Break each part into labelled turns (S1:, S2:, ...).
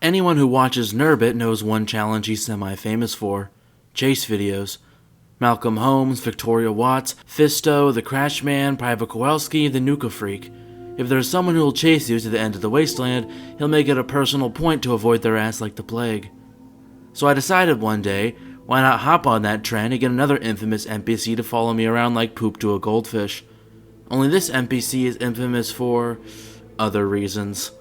S1: Anyone who watches Nurbit knows one challenge he's semi-famous for: chase videos. Malcolm Holmes, Victoria Watts, Fisto, the Crashman, Private Kowalski, the Nuka Freak. If there's someone who will chase you to the end of the wasteland, he'll make it a personal point to avoid their ass like the plague. So I decided one day, why not hop on that trend and get another infamous NPC to follow me around like poop to a goldfish. Only this NPC is infamous for other reasons.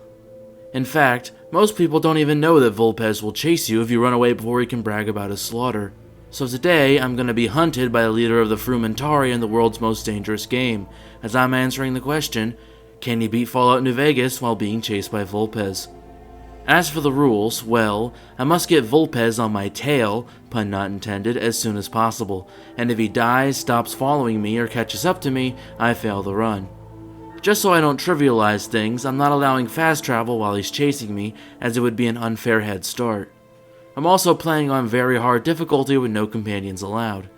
S1: In fact, most people don't even know that Vulpes will chase you if you run away before he can brag about his slaughter. So today, I'm going to be hunted by the leader of the Frumentari in the world's most dangerous game, as I'm answering the question, can he beat Fallout New Vegas while being chased by Vulpes? As for the rules, well, I must get Vulpes on my tail, pun not intended, as soon as possible, and if he dies, stops following me, or catches up to me, I fail the run. Just so I don't trivialize things, I'm not allowing fast travel while he's chasing me, as it would be an unfair head start. I'm also playing on very hard difficulty with no companions allowed.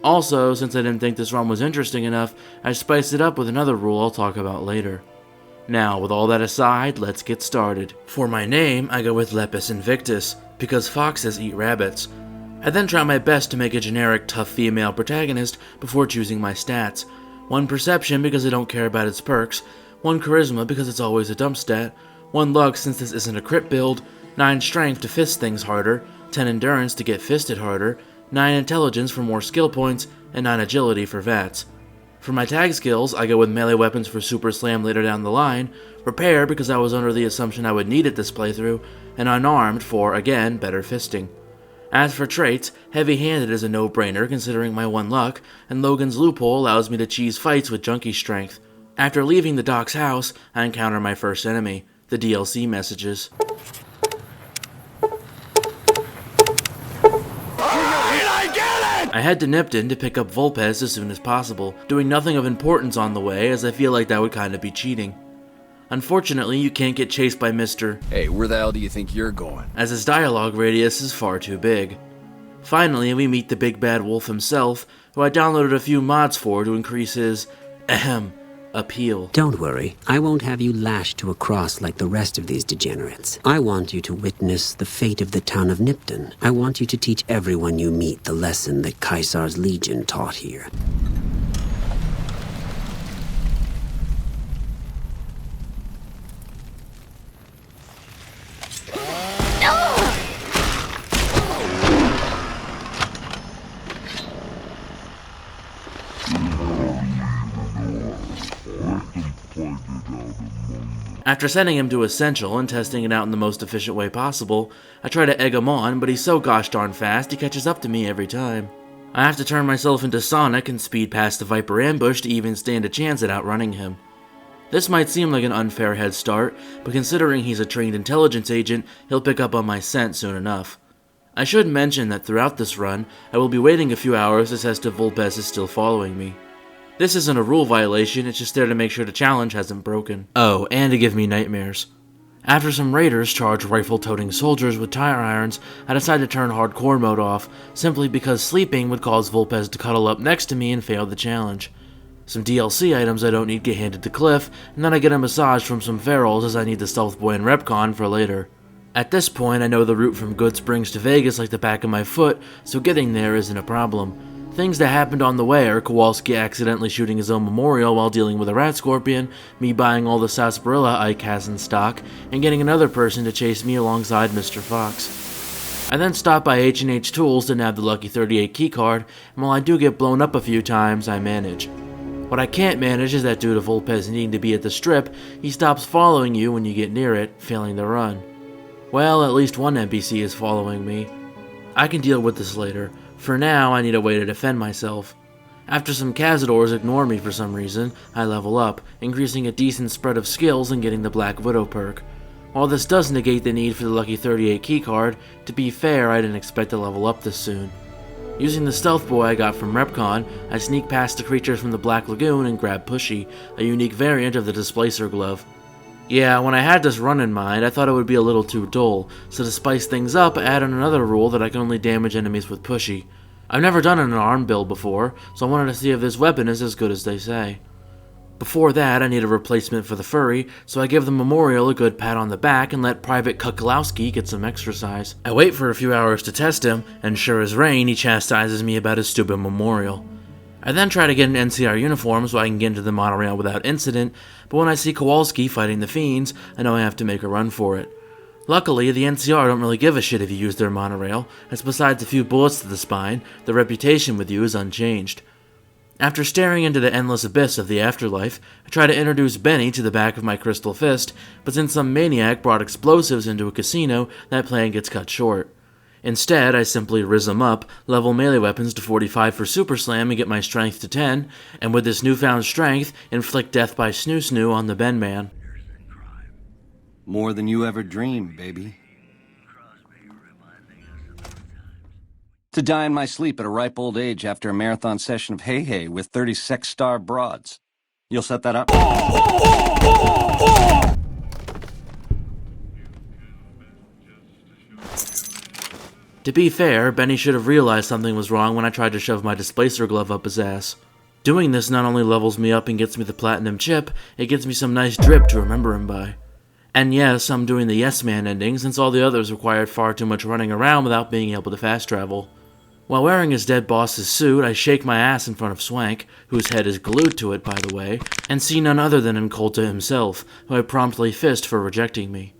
S1: Also, since I didn't think this run was interesting enough, I spiced it up with another rule I'll talk about later. Now, with all that aside, let's get started. For my name, I go with Lepus Invictus, because foxes eat rabbits. I then try my best to make a generic tough female protagonist before choosing my stats. 1 perception because I don't care about its perks, 1 charisma because it's always a dump stat, 1 luck since this isn't a crit build, 9 strength to fist things harder, 10 endurance to get fisted harder, 9 intelligence for more skill points, and 9 agility for VATs. For my tag skills, I go with melee weapons for Super Slam later down the line, repair because I was under the assumption I would need it this playthrough, and unarmed for, again, better fisting. As for traits, heavy-handed is a no-brainer considering my 1 luck, and Logan's Loophole allows me to cheese fights with junkie strength. After leaving the Doc's house, I encounter my first enemy, the DLC messages. I head to Nipton to pick up Vulpes as soon as possible, doing nothing of importance on the way as I feel like that would kinda be cheating. Unfortunately, you can't get chased by Mr.
S2: Hey, where the hell do you think you're going?
S1: As his dialogue radius is far too big. Finally, we meet the big bad wolf himself, who I downloaded a few mods for to increase his, appeal.
S3: Don't worry, I won't have you lashed to a cross like the rest of these degenerates. I want you to witness the fate of the town of Nipton. I want you to teach everyone you meet the lesson that Caesar's legion taught here.
S1: After sending him to Essential and testing it out in the most efficient way possible, I try to egg him on, but he's so gosh darn fast he catches up to me every time. I have to turn myself into Sonic and speed past the Viper ambush to even stand a chance at outrunning him. This might seem like an unfair head start, but considering he's a trained intelligence agent, he'll pick up on my scent soon enough. I should mention that throughout this run, I will be waiting a few hours to test if Vulpes is still following me. This isn't a rule violation, it's just there to make sure the challenge hasn't broken. Oh, and to give me nightmares. After some raiders charge rifle-toting soldiers with tire irons, I decide to turn hardcore mode off, simply because sleeping would cause Vulpes to cuddle up next to me and fail the challenge. Some DLC items I don't need get handed to Cliff, and then I get a massage from some ferals as I need the Stealth Boy and Repcon for later. At this point, I know the route from Good Springs to Vegas like the back of my foot, so getting there isn't a problem. Things that happened on the way are Kowalski accidentally shooting his own memorial while dealing with a rat scorpion, me buying all the sarsaparilla Ike has in stock, and getting another person to chase me alongside Mr. Fox. I then stop by H&H Tools to nab the Lucky 38 keycard, and while I do get blown up a few times, I manage. What I can't manage is that due to Vulpes needing to be at the strip, he stops following you when you get near it, failing the run. Well, at least one NPC is following me. I can deal with this later. For now, I need a way to defend myself. After some Cazadors ignore me for some reason, I level up, increasing a decent spread of skills and getting the Black Widow perk. While this does negate the need for the Lucky 38 keycard, to be fair, I didn't expect to level up this soon. Using the Stealth Boy I got from Repcon, I sneak past the creatures from the Black Lagoon and grab Pushy, a unique variant of the Displacer Glove. Yeah, when I had this run in mind, I thought it would be a little too dull, so to spice things up, I added another rule that I can only damage enemies with Pushy. I've never done an arm build before, so I wanted to see if this weapon is as good as they say. Before that, I need a replacement for the furry, so I give the memorial a good pat on the back and let Private Kuklowski get some exercise. I wait for a few hours to test him, and sure as rain, he chastises me about his stupid memorial. I then try to get an NCR uniform so I can get into the monorail without incident, but when I see Kowalski fighting the fiends, I know I have to make a run for it. Luckily, the NCR don't really give a shit if you use their monorail, as besides a few bullets to the spine, the reputation with you is unchanged. After staring into the endless abyss of the afterlife, I try to introduce Benny to the back of my crystal fist, but since some maniac brought explosives into a casino, that plan gets cut short. Instead, I simply rizz him up, level melee weapons to 45 for Super Slam and get my strength to 10, and with this newfound strength, inflict death by Snoo Snoo on the Ben Man.
S2: More than you ever dreamed, baby. To die in my sleep at a ripe old age after a marathon session of hey-hey with 30 sex-star broads. You'll set that up?
S1: To be fair, Benny should have realized something was wrong when I tried to shove my displacer glove up his ass. Doing this not only levels me up and gets me the platinum chip, it gets me some nice drip to remember him by. And yes, I'm doing the Yes Man ending since all the others required far too much running around without being able to fast travel. While wearing his dead boss's suit, I shake my ass in front of Swank, whose head is glued to it by the way, and see none other than Incolta himself, who I promptly fist for rejecting me.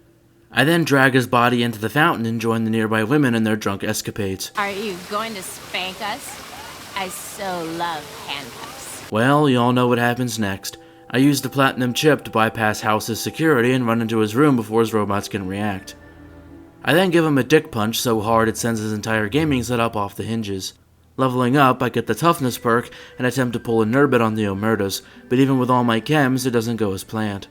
S1: I then drag his body into the fountain and join the nearby women in their drunk escapades.
S4: Are you going to spank us? I so love handcuffs.
S1: Well, you all know what happens next. I use the platinum chip to bypass House's security and run into his room before his robots can react. I then give him a dick punch so hard it sends his entire gaming setup off the hinges. Leveling up, I get the toughness perk and attempt to pull a Nurbit on the Omertas, but even with all my chems, it doesn't go as planned.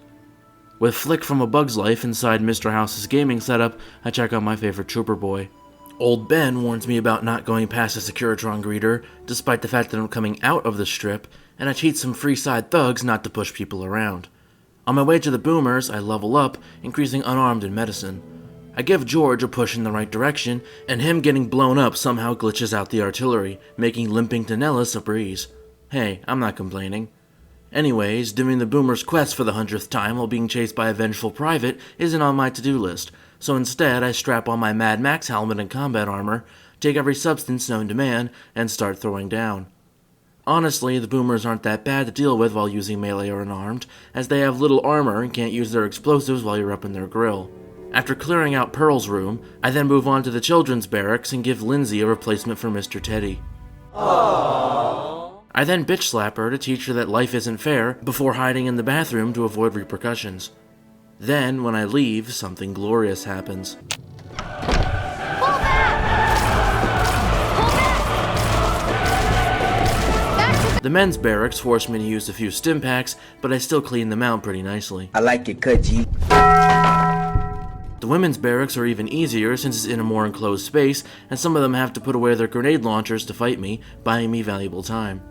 S1: With Flick from A Bug's Life inside Mr. House's gaming setup, I check out my favorite trooper boy. Old Ben warns me about not going past a Securitron greeter, despite the fact that I'm coming out of the strip, and I cheat some free side thugs not to push people around. On my way to the boomers, I level up, increasing unarmed in medicine. I give George a push in the right direction, and him getting blown up somehow glitches out the artillery, making limping to Nellis a breeze. Hey, I'm not complaining. Anyways, doing the boomer's quest for the 100th time while being chased by a vengeful private isn't on my to-do list, so instead I strap on my Mad Max helmet and combat armor, take every substance known to man, and start throwing down. Honestly, the boomers aren't that bad to deal with while using melee or unarmed, as they have little armor and can't use their explosives while you're up in their grill. After clearing out Pearl's room, I then move on to the children's barracks and give Lindsay a replacement for Mr. Teddy. Aww. I then bitch slap her to teach her that life isn't fair before hiding in the bathroom to avoid repercussions. Then, when I leave, something glorious happens.
S4: Pull back! Back to
S1: The men's barracks forced me to use a few stim packs, but I still cleaned them out pretty nicely.
S5: I like it, cut G.
S1: The women's barracks are even easier since it's in a more enclosed space, and some of them have to put away their grenade launchers to fight me, buying me valuable time.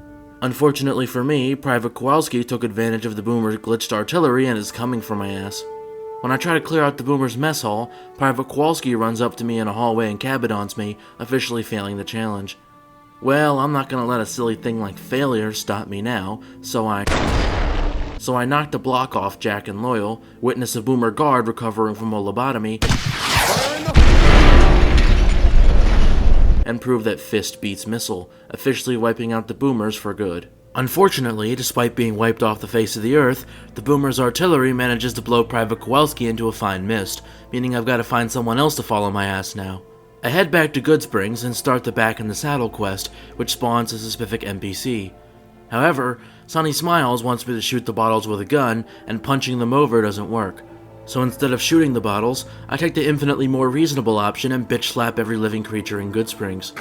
S1: Unfortunately for me, Private Kowalski took advantage of the boomer's glitched artillery and is coming for my ass. When I try to clear out the boomer's mess hall, Private Kowalski runs up to me in a hallway and cabadons me, officially failing the challenge. Well, I'm not gonna let a silly thing like failure stop me now, so I knocked a block off Jack and Loyal, witness a boomer guard recovering from a lobotomy, and prove that fist beats missile, officially wiping out the boomers for good. Unfortunately, despite being wiped off the face of the earth, the boomers' artillery manages to blow Private Kowalski into a fine mist, meaning I've got to find someone else to follow my ass now. I head back to Goodsprings and start the Back in the Saddle quest, which spawns a specific NPC. However, Sonny Smiles wants me to shoot the bottles with a gun, and punching them over doesn't work. So instead of shooting the bottles, I take the infinitely more reasonable option and bitch slap every living creature in Goodsprings.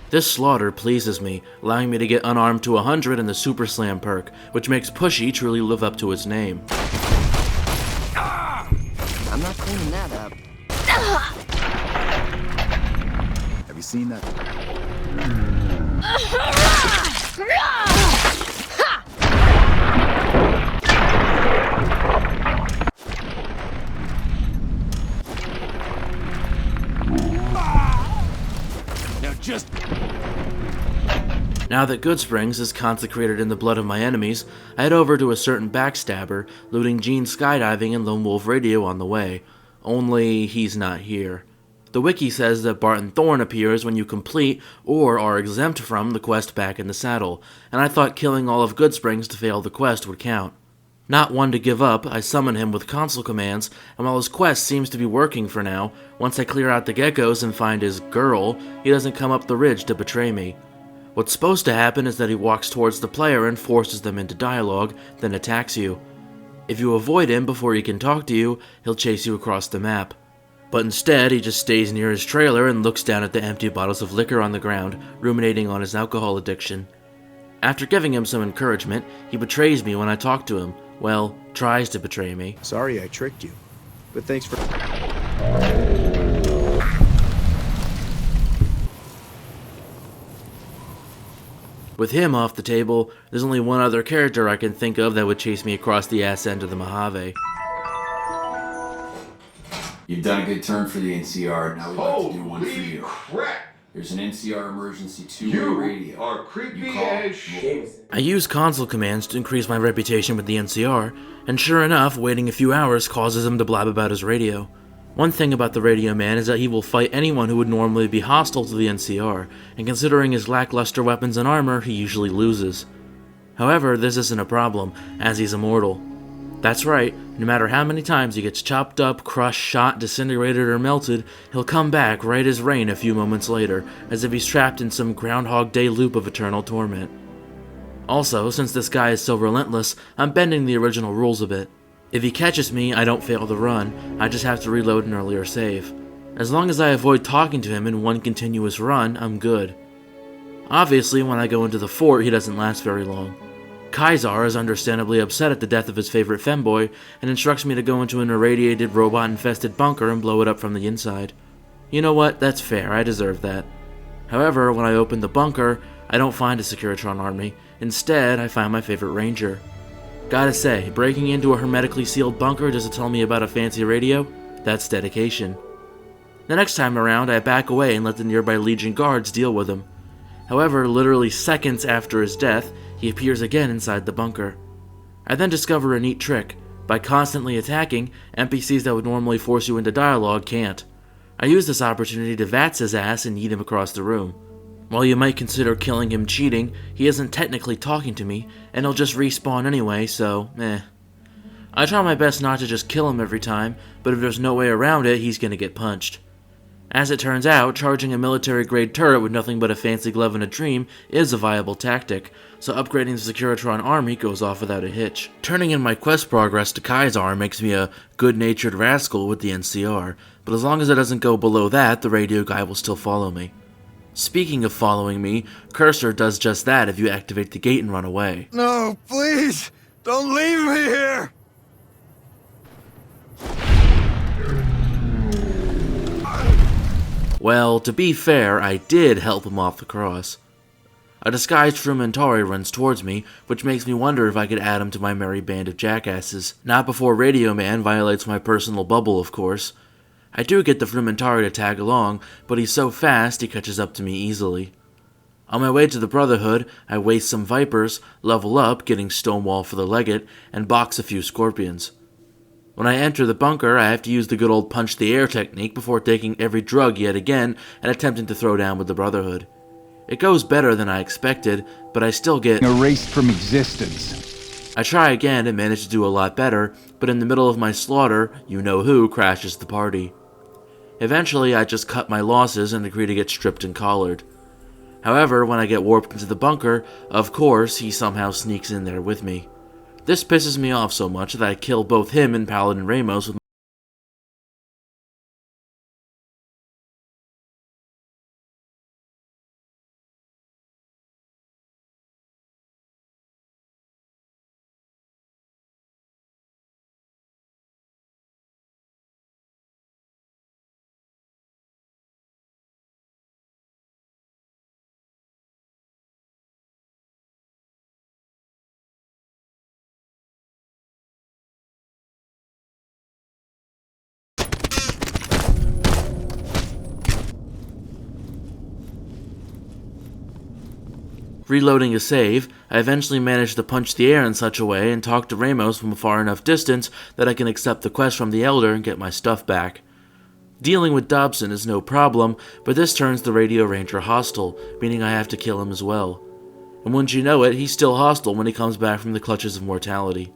S1: This slaughter pleases me, allowing me to get unarmed to 100 in the Super Slam perk, which makes Pushy truly live up to its name.
S5: I'm not cleaning that up.
S2: Have you seen that?
S6: just...
S1: Now that Goodsprings is consecrated in the blood of my enemies, I head over to a certain backstabber, looting Gene's skydiving and Lone Wolf radio on the way. Only he's not here. The wiki says that Barton Thorn appears when you complete or are exempt from the quest Back in the Saddle, and I thought killing all of Goodsprings to fail the quest would count. Not one to give up, I summon him with console commands, and while his quest seems to be working for now, once I clear out the geckos and find his girl, he doesn't come up the ridge to betray me. What's supposed to happen is that he walks towards the player and forces them into dialogue, then attacks you. If you avoid him before he can talk to you, he'll chase you across the map. But instead, he just stays near his trailer and looks down at the empty bottles of liquor on the ground, ruminating on his alcohol addiction. After giving him some encouragement, he betrays me when I talk to him. Well, tries to betray me.
S7: Sorry I tricked you, but thanks for...
S1: With him off the table, there's only one other character I can think of that would chase me across the ass end of the Mojave.
S8: You've done a good turn for the NCR, now we'd like to do one for you.
S6: Crap!
S8: There's an NCR emergency two-way radio.
S6: You are creepy
S8: You call,
S6: as shit.
S1: I use console commands to increase my reputation with the NCR, and sure enough, waiting a few hours causes him to blab about his radio. One thing about the radio man is that he will fight anyone who would normally be hostile to the NCR, and considering his lackluster weapons and armor, he usually loses. However, this isn't a problem, as he's immortal. That's right, no matter how many times he gets chopped up, crushed, shot, disintegrated, or melted, he'll come back right as rain a few moments later, as if he's trapped in some Groundhog Day loop of eternal torment. Also, since this guy is so relentless, I'm bending the original rules a bit. If he catches me, I don't fail the run, I just have to reload an earlier save. As long as I avoid talking to him in one continuous run, I'm good. Obviously, when I go into the fort, he doesn't last very long. Kaisar is understandably upset at the death of his favorite femboy, and instructs me to go into an irradiated, robot-infested bunker and blow it up from the inside. You know what, that's fair, I deserve that. However, when I open the bunker, I don't find a Securitron army. Instead, I find my favorite ranger. Gotta say, breaking into a hermetically sealed bunker just to tell me about a fancy radio? That's dedication. The next time around, I back away and let the nearby Legion guards deal with him. However, literally seconds after his death, he appears again inside the bunker. I then discover a neat trick. By constantly attacking, NPCs that would normally force you into dialogue can't. I use this opportunity to VATS his ass and yeet him across the room. While you might consider killing him cheating, he isn't technically talking to me, and he'll just respawn anyway, so I try my best not to just kill him every time, but if there's no way around it, he's gonna get punched. As it turns out, charging a military-grade turret with nothing but a fancy glove and a dream is a viable tactic, so upgrading the Securitron army goes off without a hitch. Turning in my quest progress to Kaisar makes me a good-natured rascal with the NCR, but as long as it doesn't go below that, the radio guy will still follow me. Speaking of following me, Cursor does just that if you activate the gate and run away.
S6: No, please! Don't leave me here!
S1: Well, to be fair, I did help him off the cross. A disguised Frumentari runs towards me, which makes me wonder if I could add him to my merry band of jackasses. Not before Radio Man violates my personal bubble, of course. I do get the Frumentari to tag along, but he's so fast he catches up to me easily. On my way to the Brotherhood, I waste some Vipers, level up, getting Stonewall for the Legate, and box a few Scorpions. When I enter the bunker, I have to use the good old punch the air technique before taking every drug yet again and attempting to throw down with the Brotherhood. It goes better than I expected, but I still get
S6: Erased from existence.
S1: I try again and manage to do a lot better, but in the middle of my slaughter, you-know-who crashes the party. Eventually, I just cut my losses and agree to get stripped and collared. However, when I get warped into the bunker, of course, he somehow sneaks in there with me. This pisses me off so much that I kill both him and Paladin Ramos with Reloading a save, I eventually managed to punch the air in such a way and talk to Ramos from a far enough distance that I can accept the quest from the Elder and get my stuff back. Dealing with Dobson is no problem, but this turns the Radio Ranger hostile, meaning I have to kill him as well. And wouldn't you know it, he's still hostile when he comes back from the clutches of mortality.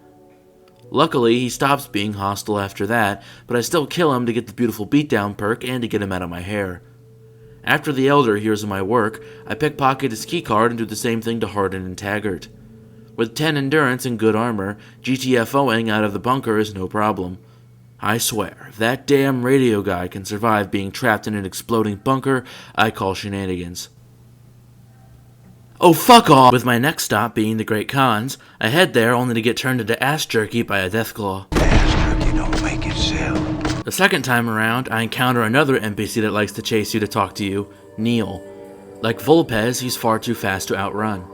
S1: Luckily, he stops being hostile after that, but I still kill him to get the beautiful beatdown perk and to get him out of my hair. After the Elder hears of my work, I pickpocket his keycard and do the same thing to Hardin and Taggart. With 10 endurance and good armor, GTFOing out of the bunker is no problem. I swear, if that damn radio guy can survive being trapped in an exploding bunker, I call shenanigans. Oh, fuck off! With my next stop being the Great Khans, I head there only to get turned into ass jerky by a Deathclaw.
S6: Ass jerky don't make it sell.
S1: The second time around, I encounter another NPC that likes to chase you to talk to you, Neil. Like Vulpes, he's far too fast to outrun.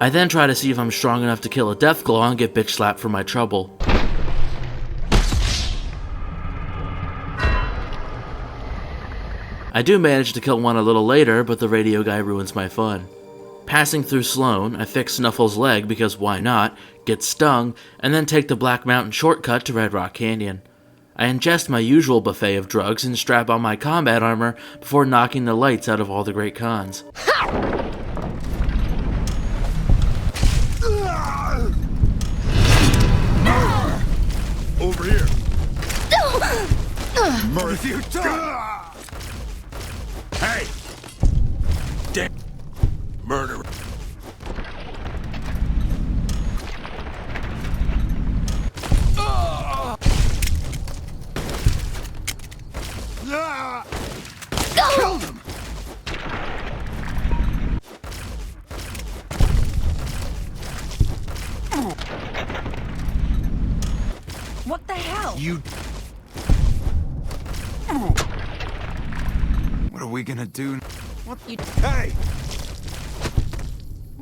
S1: I then try to see if I'm strong enough to kill a Deathclaw and get bitch slapped for my trouble. I do manage to kill one a little later, but the radio guy ruins my fun. Passing through Sloan, I fix Snuffle's leg because why not, get stung, and then take the Black Mountain shortcut to Red Rock Canyon. I ingest my usual buffet of drugs and strap on my combat armor before knocking the lights out of all the Great Khans.
S6: Over here. Murder. Hey! Damn. Murder. Killed him!
S4: What the hell?
S6: You... What are we gonna do?
S4: What you...
S6: Hey!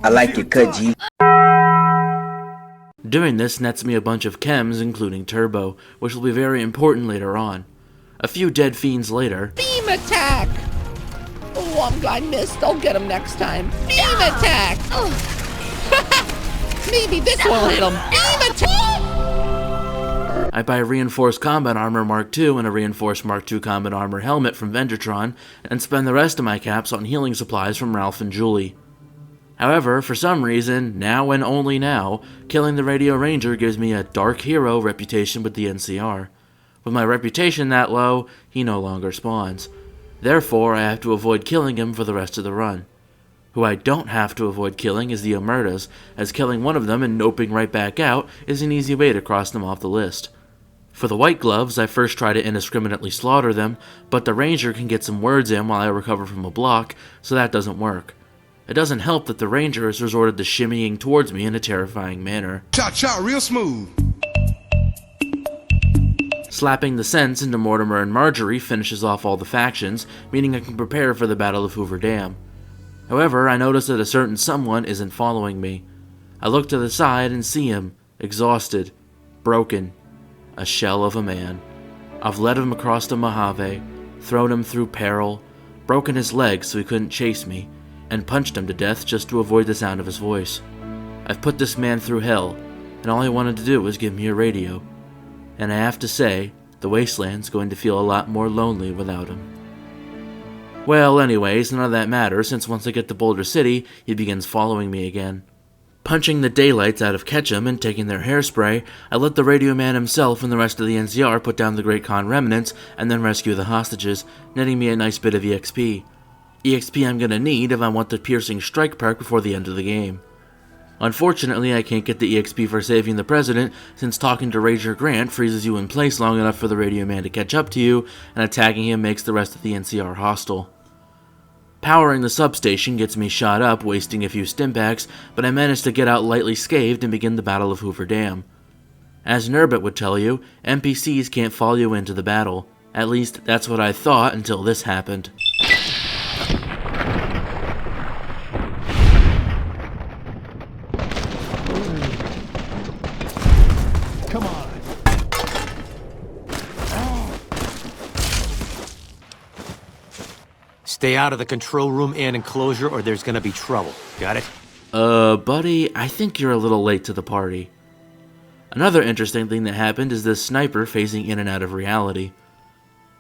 S5: I like it cut, G.
S1: Doing this nets me a bunch of chems, including Turbo, which will be very important later on. A few dead fiends later...
S9: Beam attack! Oh, I missed. I'll get him next time. Beam attack! Maybe this will hit him. Beam attack!
S1: I buy Reinforced Combat Armor Mark II and a Reinforced Mark II Combat Armor helmet from Vendertron, and spend the rest of my caps on healing supplies from Ralph and Julie. However, for some reason, now and only now, killing the Radio Ranger gives me a dark hero reputation with the NCR. With my reputation that low, he no longer spawns. Therefore, I have to avoid killing him for the rest of the run. Who I don't have to avoid killing is the Omertas, as killing one of them and noping right back out is an easy way to cross them off the list. For the White Gloves, I first try to indiscriminately slaughter them, but the Ranger can get some words in while I recover from a block, so that doesn't work. It doesn't help that the Ranger has resorted to shimmying towards me in a terrifying manner.
S6: Cha-cha, real smooth.
S1: Slapping the sense into Mortimer and Marjorie finishes off all the factions, meaning I can prepare for the Battle of Hoover Dam. However, I notice that a certain someone isn't following me. I look to the side and see him, exhausted, broken, a shell of a man. I've led him across the Mojave, thrown him through peril, broken his legs so he couldn't chase me, and punched him to death just to avoid the sound of his voice. I've put this man through hell, and all he wanted to do was give me a radio. And I have to say, the Wasteland's going to feel a lot more lonely without him. Well, anyways, none of that matters, since once I get to Boulder City, he begins following me again. Punching the daylights out of Ketchum and taking their hairspray, I let the radio man himself and the rest of the NCR put down the Great Khan remnants and then rescue the hostages, netting me a nice bit of EXP. EXP I'm gonna need if I want the piercing strike perk before the end of the game. Unfortunately, I can't get the EXP for saving the president, since talking to Ranger Grant freezes you in place long enough for the radio man to catch up to you, and attacking him makes the rest of the NCR hostile. Powering the substation gets me shot up, wasting a few stimpaks, but I manage to get out lightly scathed and begin the Battle of Hoover Dam. As Nurbit would tell you, NPCs can't follow you into the battle. At least, that's what I thought until this happened.
S6: Come on.
S10: Stay out of the control room and enclosure or there's gonna be trouble. Got it?
S1: Buddy, I think you're a little late to the party. Another interesting thing that happened is this sniper phasing in and out of reality.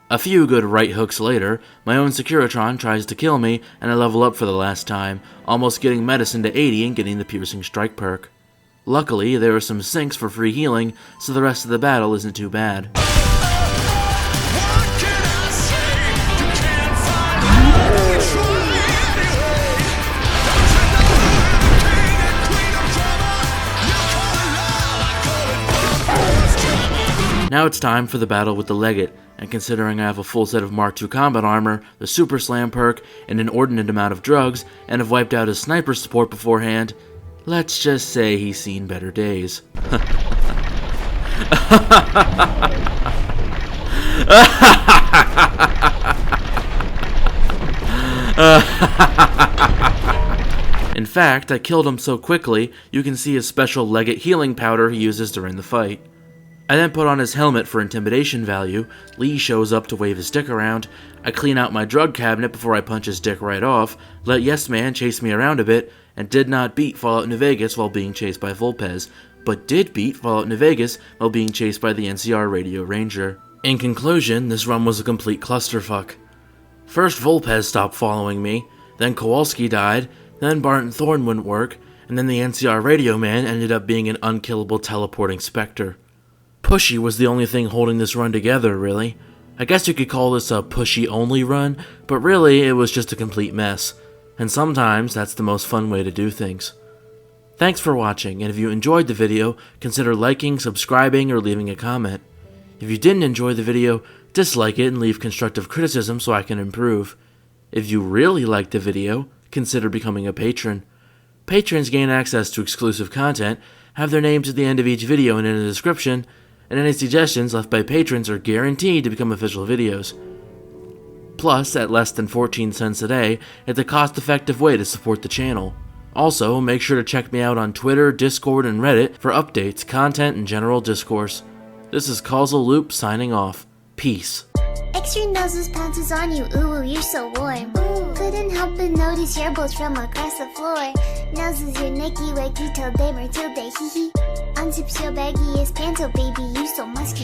S1: A few good right hooks later, my own Securitron tries to kill me, and I level up for the last time, almost getting medicine to 80 and getting the piercing strike perk. Luckily, there are some sinks for free healing, so the rest of the battle isn't too bad. Now it's time for the battle with the Legate, and considering I have a full set of Mark II combat armor, the Super Slam perk, an inordinate amount of drugs, and have wiped out his sniper support beforehand, let's just say he's seen better days. In fact, I killed him so quickly, you can see his special Legate healing powder he uses during the fight. I then put on his helmet for intimidation value, Lee shows up to wave his dick around, I clean out my drug cabinet before I punch his dick right off, let Yes Man chase me around a bit, and did not beat Fallout New Vegas while being chased by Vulpes, but did beat Fallout New Vegas while being chased by the NCR Radio Ranger. In conclusion, this run was a complete clusterfuck. First Vulpes stopped following me, then Kowalski died, then Barton Thorn wouldn't work, and then the NCR Radio Man ended up being an unkillable teleporting specter. Pushy was the only thing holding this run together, really. I guess you could call this a pushy-only run, but really it was just a complete mess. And sometimes that's the most fun way to do things. Thanks for watching, and if you enjoyed the video, consider liking, subscribing, or leaving a comment. If you didn't enjoy the video, dislike it and leave constructive criticism so I can improve. If you really liked the video, consider becoming a patron. Patrons gain access to exclusive content, have their names at the end of each video and in the description, and any suggestions left by patrons are guaranteed to become official videos. Plus, at less than 14 cents a day, it's a cost-effective way to support the channel. Also, make sure to check me out on Twitter, Discord, and Reddit for updates, content, and general discourse. This is Causal Loop signing off. Peace.
S10: Extra noses pounces on you, ooh, you're so warm. Couldn't help but notice your bolts from across the floor. Noses your necky, wakey, till they hee hee. Unzips your baggy as panto, baby, you so musky.